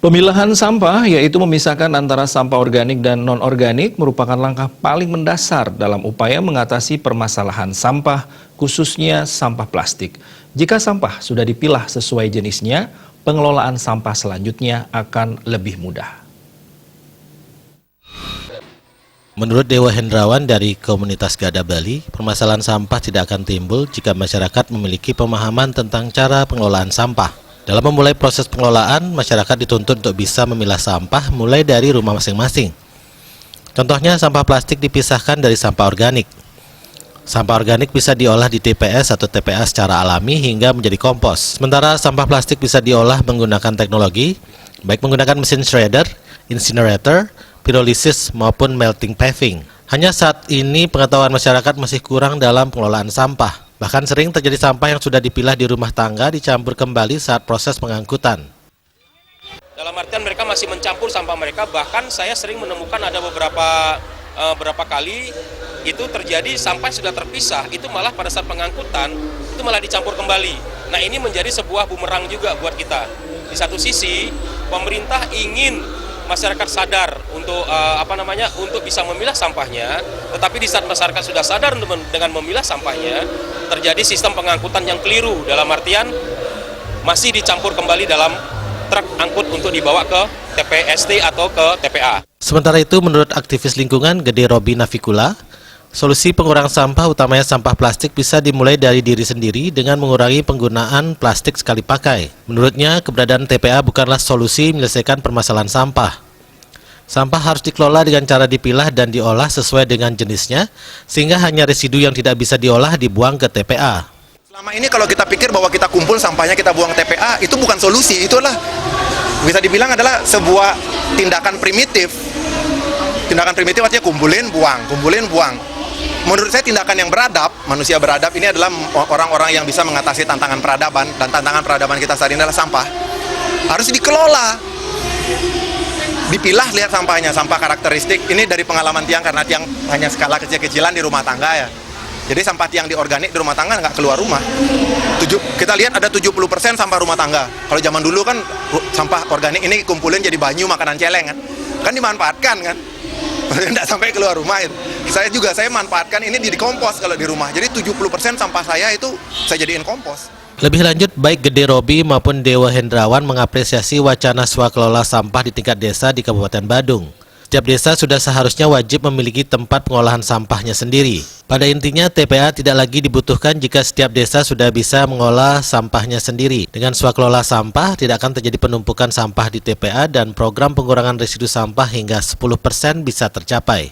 Pemilahan sampah, yaitu memisahkan antara sampah organik dan non-organik, merupakan langkah paling mendasar dalam upaya mengatasi permasalahan sampah, khususnya sampah plastik. Jika sampah sudah dipilah sesuai jenisnya, pengelolaan sampah selanjutnya akan lebih mudah. Menurut Dewa Hendrawan dari komunitas Gada Bali, permasalahan sampah tidak akan timbul jika masyarakat memiliki pemahaman tentang cara pengelolaan sampah. Dalam memulai proses pengelolaan, masyarakat dituntut untuk bisa memilah sampah mulai dari rumah masing-masing. Contohnya, sampah plastik dipisahkan dari sampah organik. Sampah organik bisa diolah di TPS atau TPA secara alami hingga menjadi kompos. Sementara sampah plastik bisa diolah menggunakan teknologi, baik menggunakan mesin shredder, incinerator, pyrolysis maupun melting paving. Hanya saat ini pengetahuan masyarakat masih kurang dalam pengelolaan sampah. Bahkan sering terjadi sampah yang sudah dipilah di rumah tangga dicampur kembali saat proses pengangkutan. Dalam artian mereka masih mencampur sampah mereka, bahkan saya sering menemukan ada beberapa kali itu terjadi sampah sudah terpisah, itu malah pada saat pengangkutan itu malah dicampur kembali. Nah, ini menjadi sebuah bumerang juga buat kita. Di satu sisi pemerintah ingin masyarakat sadar untuk untuk bisa memilah sampahnya, tetapi di saat masyarakat sudah sadar dengan memilah sampahnya, terjadi sistem pengangkutan yang keliru, dalam artian masih dicampur kembali dalam truk angkut untuk dibawa ke TPST atau ke TPA. Sementara itu, menurut aktivis lingkungan Gede Robi Navikula, solusi pengurangan sampah utamanya sampah plastik bisa dimulai dari diri sendiri dengan mengurangi penggunaan plastik sekali pakai. Menurutnya, keberadaan TPA bukanlah solusi menyelesaikan permasalahan sampah. Sampah harus dikelola dengan cara dipilah dan diolah sesuai dengan jenisnya, sehingga hanya residu yang tidak bisa diolah dibuang ke TPA. Selama ini kalau kita pikir bahwa kita kumpul sampahnya kita buang TPA, itu bukan solusi, itu adalah bisa dibilang adalah sebuah tindakan primitif. Tindakan primitif artinya kumpulin, buang. Menurut saya tindakan yang beradab, manusia beradab ini adalah orang-orang yang bisa mengatasi tantangan peradaban, dan tantangan peradaban kita saat ini adalah sampah. Harus dikelola. Dipilah, lihat sampahnya, sampah karakteristik. Ini dari pengalaman Tiang, karena Tiang hanya skala kecil-kecilan di rumah tangga ya. Jadi sampah Tiang di organik di rumah tangga nggak keluar rumah. Kita lihat ada 70% sampah rumah tangga. Kalau zaman dulu kan sampah organik ini kumpulin jadi banyu makanan celeng kan. Kan dimanfaatkan kan. Nggak sampai keluar rumah itu. Saya manfaatkan ini di kompos kalau di rumah. Jadi 70% sampah saya itu saya jadiin kompos. Lebih lanjut, baik Gede Robi maupun Dewa Hendrawan mengapresiasi wacana swakelola sampah di tingkat desa di Kabupaten Badung. Setiap desa sudah seharusnya wajib memiliki tempat pengolahan sampahnya sendiri. Pada intinya, TPA tidak lagi dibutuhkan jika setiap desa sudah bisa mengolah sampahnya sendiri. Dengan swakelola sampah, tidak akan terjadi penumpukan sampah di TPA dan program pengurangan residu sampah hingga 10% bisa tercapai.